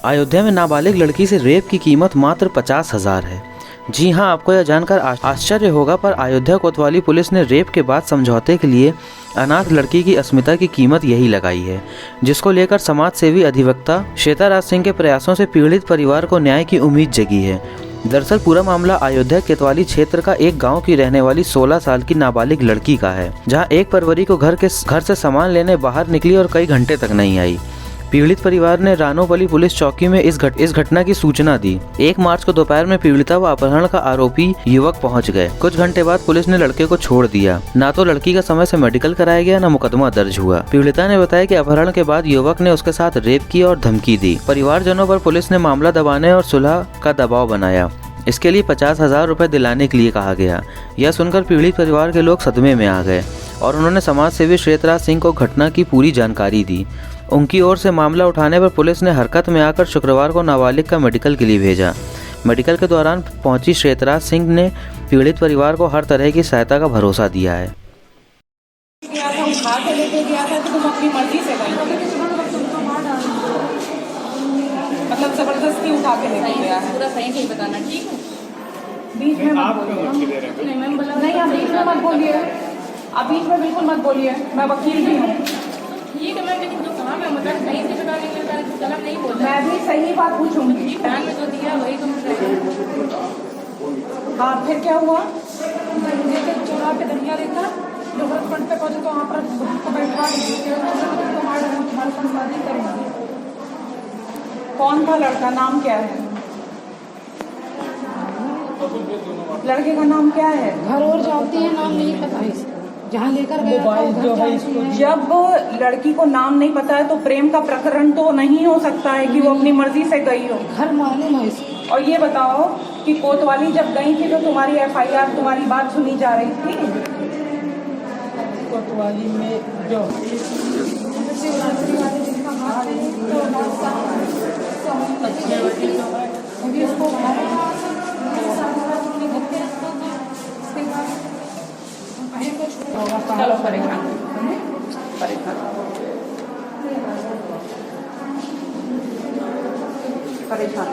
अयोध्या में नाबालिग लड़की से रेप की कीमत मात्र 50,000 है। जी हां, आपको यह जानकर आश्चर्य होगा, पर अयोध्या कोतवाली पुलिस ने रेप के बाद समझौते के लिए अनाथ लड़की की अस्मिता की कीमत यही लगाई है, जिसको लेकर समाज सेवी अधिवक्ता श्वेता राज सिंह के प्रयासों से पीड़ित परिवार को न्याय की उम्मीद जगी है। दरअसल पूरा मामला अयोध्या कोतवाली क्षेत्र का एक गांव की रहने वाली 16 साल की नाबालिग लड़की का है, जहां 1 फरवरी को घर से सामान लेने बाहर निकली और कई घंटे तक नहीं आई। पीड़ित परिवार ने रानोपल्ली पुलिस चौकी में इस घटना की सूचना दी। 1 मार्च को दोपहर में पीड़िता व अपहरण का आरोपी युवक पहुंच गए। कुछ घंटे बाद पुलिस ने लड़के को छोड़ दिया। ना तो लड़की का समय से मेडिकल कराया गया, न मुकदमा दर्ज हुआ। पीड़िता ने बताया कि अपहरण के बाद युवक ने उसके साथ रेप की और धमकी दी। परिवारजनों पर पुलिस ने मामला दबाने और सुलह का दबाव बनाया। इसके लिए 50,000 रुपए दिलाने के लिए कहा गया। यह सुनकर पीड़ित परिवार के लोग सदमे में आ गए और उन्होंने समाज सेवी श्वेता राज सिंह को घटना की पूरी जानकारी दी। उनकी ओर से मामला उठाने पर पुलिस ने हरकत में आकर शुक्रवार को नाबालिग का मेडिकल के लिए भेजा। मेडिकल के दौरान पहुंची श्वेता राज सिंह ने पीड़ित परिवार को हर तरह की सहायता का भरोसा दिया है। मतलब जबरदस्ती उठा के लेके गया है। पूरा सही नहीं बताना, ठीक है? बीच में मत बोलिए। नहीं, आप बीच में मत बोलिए। आप बीच में बिल्कुल मत बोलिए। मैं वकील भी हूँ। ठीक है मैम, लेकिन जो कहा मैं मतलब सही से बताने के लिए गलत नहीं बोल रहा। मैं भी सही बात पूछूंगी। बयान में जो दिया वही तो मुझे। हाँ, फिर क्या हुआ? जैसे चौराहा पे धनिया देखा, लोग फ्रंट पे पहुंचे तो वहाँ पर बैठा तुम्हारे शादी करेंगे। कौन था लड़का? नाम क्या है? लड़के का नाम क्या है? घर और जाती है, नाम नहीं पता है। जहाँ लेकर जब लड़की को नाम नहीं पता है तो प्रेम का प्रकरण तो नहीं हो सकता है कि वो अपनी मर्जी से गई हो। घर मालूम है इसको। और ये बताओ कि कोतवाली जब गई थी तो तुम्हारी FIR, तुम्हारी बात सुनी जा रही थी? कोतवाली में जो चलो परेशान परेशान परेशान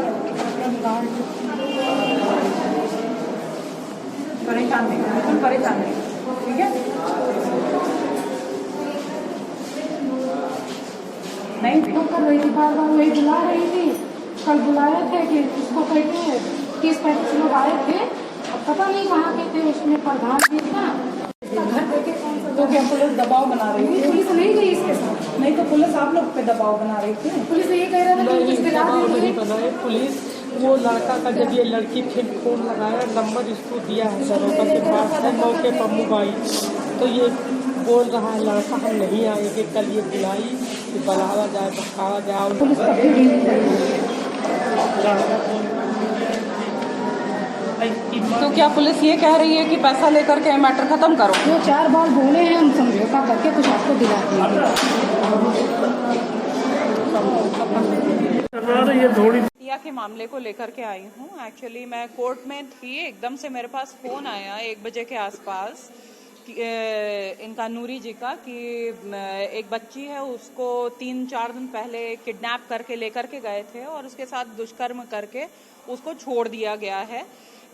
परेशान नहीं, बिल्कुल परेशान नहीं, ठीक है? नहीं तो कर रही थी, बार बार वही बुला रही थी। कल बुलाए थे कि उसको कहते हैं 30-35 लोग आए थे, अब पता नहीं कहाँ के थे। उसमें प्रधान भी था। घर देखे तो क्या पुलिस दबाव बना रही थी? पुलिस नहीं गई इसके साथ। नहीं तो पुलिस आप लोग पे दबाव बना रही थी। पुलिस ने ये कह रहा था कि कुछ दिला नहीं बनाए पुलिस। वो लड़का का जब ये लड़की फिर फोन लगाया, नंबर इसको दिया है सरोवर के पास है, मौके पर मोबाइल, तो ये बोल रहा है लड़का हम नहीं आएंगे। कल ये बुलाई कि बुलावा जाए, बकावा जाए। पुलिस तो क्या पुलिस ये कह रही है कि पैसा लेकर के मैटर खत्म करो? 2-4 बार बोले हैं, हम समझौता करके कुछ आपको दिला देंगे। के मामले को लेकर के आई हूँ। एक्चुअली मैं कोर्ट में थी, एकदम से मेरे पास फोन आया 1 बजे के आसपास इनका नूरी जी का कि एक बच्ची है, उसको 3-4 दिन पहले किडनैप करके लेकर के गए थे और उसके साथ दुष्कर्म करके उसको छोड़ दिया गया है।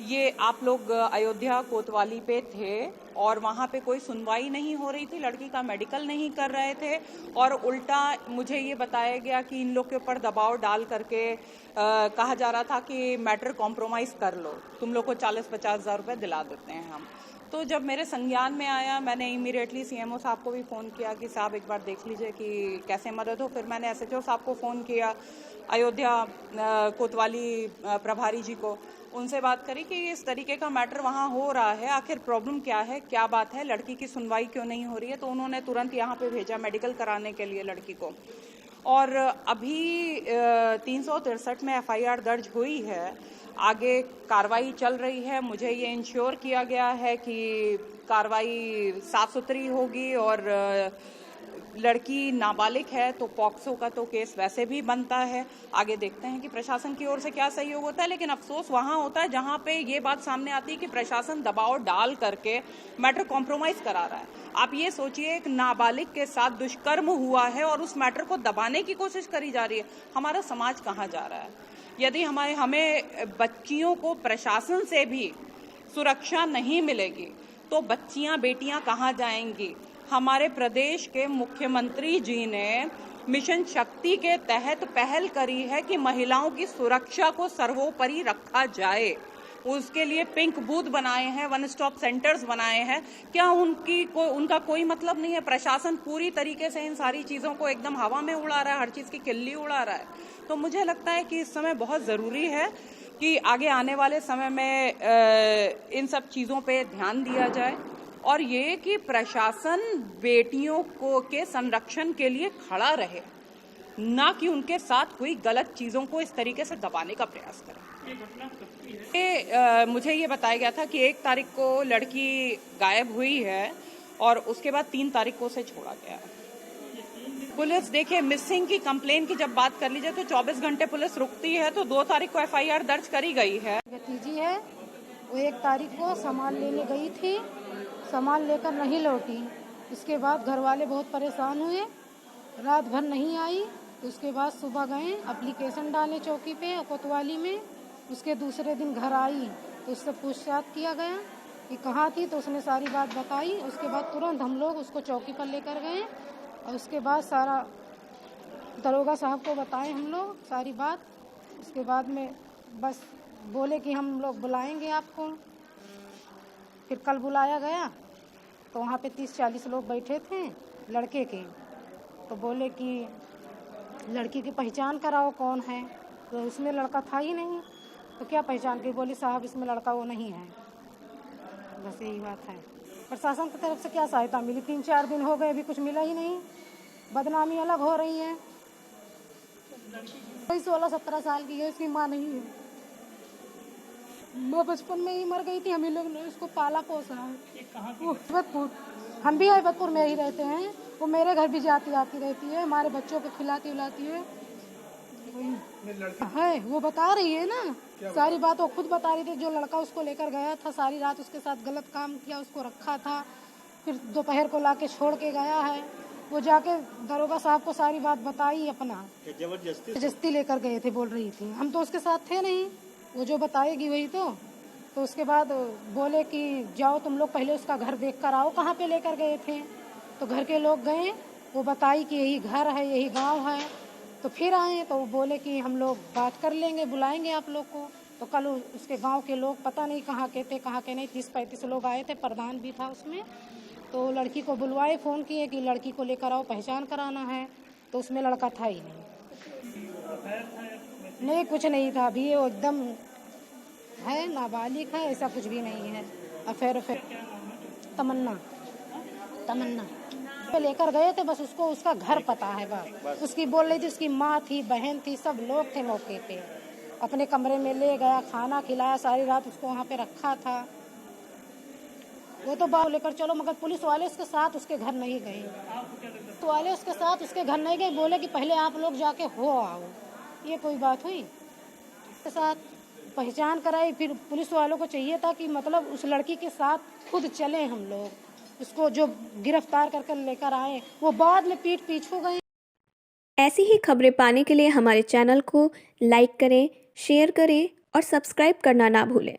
ये आप लोग अयोध्या कोतवाली पे थे और वहाँ पे कोई सुनवाई नहीं हो रही थी, लड़की का मेडिकल नहीं कर रहे थे और उल्टा मुझे ये बताया गया कि इन लोग के ऊपर दबाव डाल करके कहा जा रहा था कि मैटर कॉम्प्रोमाइज़ कर लो, तुम लोग को 40-50 हज़ार रुपये दिला देते हैं हम। तो जब मेरे संज्ञान में आया, मैंने इमीडिएटली CMO साहब को भी फ़ोन किया कि साहब एक बार देख लीजिए कि कैसे मदद हो। फिर मैंने SHO साहब को फ़ोन किया, अयोध्या कोतवाली प्रभारी जी को, उनसे बात करी कि इस तरीके का मैटर वहाँ हो रहा है, आखिर प्रॉब्लम क्या है, क्या बात है, लड़की की सुनवाई क्यों नहीं हो रही है। तो उन्होंने तुरंत यहाँ पे भेजा मेडिकल कराने के लिए लड़की को। और अभी 363 में FIR दर्ज हुई है, आगे कार्रवाई चल रही है। मुझे ये इंश्योर किया गया है कि कार्रवाई साफ सुथरी होगी और लड़की नाबालिग है तो पॉक्सो का तो केस वैसे भी बनता है। आगे देखते हैं कि प्रशासन की ओर से क्या सहयोग होता है, लेकिन अफसोस वहां होता है जहां पे ये बात सामने आती है कि प्रशासन दबाव डाल करके मैटर कॉम्प्रोमाइज करा रहा है। आप ये सोचिए, एक नाबालिग के साथ दुष्कर्म हुआ है और उस मैटर को दबाने की कोशिश करी जा रही है। हमारा समाज कहाँ जा रहा है? यदि हमें बच्चियों को प्रशासन से भी सुरक्षा नहीं मिलेगी तो बच्चियां बेटियां कहाँ जाएंगी? हमारे प्रदेश के मुख्यमंत्री जी ने मिशन शक्ति के तहत पहल करी है कि महिलाओं की सुरक्षा को सर्वोपरि रखा जाए। उसके लिए पिंक बूथ बनाए हैं, वन स्टॉप सेंटर्स बनाए हैं। क्या उनका कोई मतलब नहीं है? प्रशासन पूरी तरीके से इन सारी चीजों को एकदम हवा में उड़ा रहा है, हर चीज की किल्ली उड़ा रहा है। तो मुझे लगता है कि इस समय बहुत जरूरी है कि आगे आने वाले समय में इन सब चीजों पे ध्यान दिया जाए और ये कि प्रशासन बेटियों को के संरक्षण के लिए खड़ा रहे, ना कि उनके साथ हुई गलत चीजों को इस तरीके से दबाने का प्रयास करे। मुझे ये बताया गया था कि 1 तारीख को लड़की गायब हुई है और उसके बाद 3 तारीख को उसे छोड़ा गया है। पुलिस देखिए, मिसिंग की कंप्लेन की जब बात कर लीजिए तो 24 घंटे पुलिस रुकती है, तो 2 तारीख को FIR दर्ज करी गई है। भतीजी है, वो 1 तारीख को सामान लेने गई थी, सामान लेकर नहीं लौटी। उसके बाद घर वाले बहुत परेशान हुए, रात भर नहीं आई। तो उसके बाद सुबह गए, एप्लीकेशन डाले चौकी पे कोतवाली में। उसके दूसरे दिन घर आई तो उससे पूछताछ किया गया कि कहाँ थी, तो उसने सारी बात बताई। उसके बाद तुरंत हम लोग उसको चौकी पर लेकर गए और उसके बाद सारा दरोगा साहब को बताए हम लोग सारी बात। उसके बाद में बस बोले कि हम लोग बुलाएंगे आपको। फिर कल बुलाया गया तो वहाँ पे 30-40 लोग बैठे थे लड़के के। तो बोले कि लड़की की पहचान कराओ कौन है, तो उसमें लड़का था ही नहीं। तो क्या पहचान की? बोली साहब इसमें लड़का वो नहीं है। बस यही बात है। प्रशासन की तरफ से क्या सहायता मिली? 3-4 दिन हो गए, अभी कुछ मिला ही नहीं। बदनामी अलग हो रही है। कोई 16-17 साल की है, उसकी माँ नहीं है। माँ बचपन में ही मर गई थी, हम ही लोग ने उसको पाला पोसा है। वो बदपुर, हम भी बदपुर में ही रहते हैं। वो मेरे घर भी जाती आती रहती है, हमारे बच्चों को खिलाती उलाती है। वो बता रही है ना सारी बात, वो खुद बता रही थी। जो लड़का उसको लेकर गया था, सारी रात उसके साथ गलत काम किया, उसको रखा था, फिर दोपहर को लाके छोड़ के गया है। वो जाके दरोगा साहब को सारी बात बताई, अपना जबरदस्ती लेकर गए थे बोल रही थी। हम तो उसके साथ थे नहीं, वो जो बताएगी वही तो उसके बाद बोले कि जाओ तुम लोग पहले उसका घर देख कर आओ, कहाँ पे लेकर गए थे। तो घर के लोग गए, वो बताई कि यही घर है, यही गांव है। तो फिर आए तो वो बोले कि हम लोग बात कर लेंगे, बुलाएंगे आप लोग को। तो कल उसके गांव के लोग पता नहीं कहाँ के थे कहाँ के नहीं, 30-35 लोग आए थे, प्रधान भी था उसमें। तो लड़की को बुलवाए, फ़ोन किए कि लड़की को लेकर आओ, पहचान कराना है। तो उसमें लड़का था ही नहीं, कुछ नहीं था। अभी वो एकदम है, नाबालिग है, ऐसा कुछ भी नहीं है। अफेयर तमन्ना पे लेकर गए थे, बस उसको उसका घर पता है बस। उसकी बोल रही थी, उसकी माँ थी, बहन थी, सब लोग थे मौके पे। अपने कमरे में ले गया, खाना खिलाया, सारी रात उसको वहाँ पे रखा था। वो तो बात लेकर चलो, मगर पुलिस वाले उसके साथ उसके घर नहीं गए। तो वाले उसके साथ उसके घर नहीं गए, बोले कि पहले आप लोग जाके हो आओ। ये कोई बात हुई? उसके साथ पहचान कराई। फिर पुलिस वालों को चाहिए था कि मतलब उस लड़की के साथ खुद चले हम लोग, उसको जो गिरफ्तार करके लेकर आए, वो बाद में पीठ पीछू गए। ऐसी ही खबरें पाने के लिए हमारे चैनल को लाइक करें, शेयर करें और सब्सक्राइब करना ना भूलें।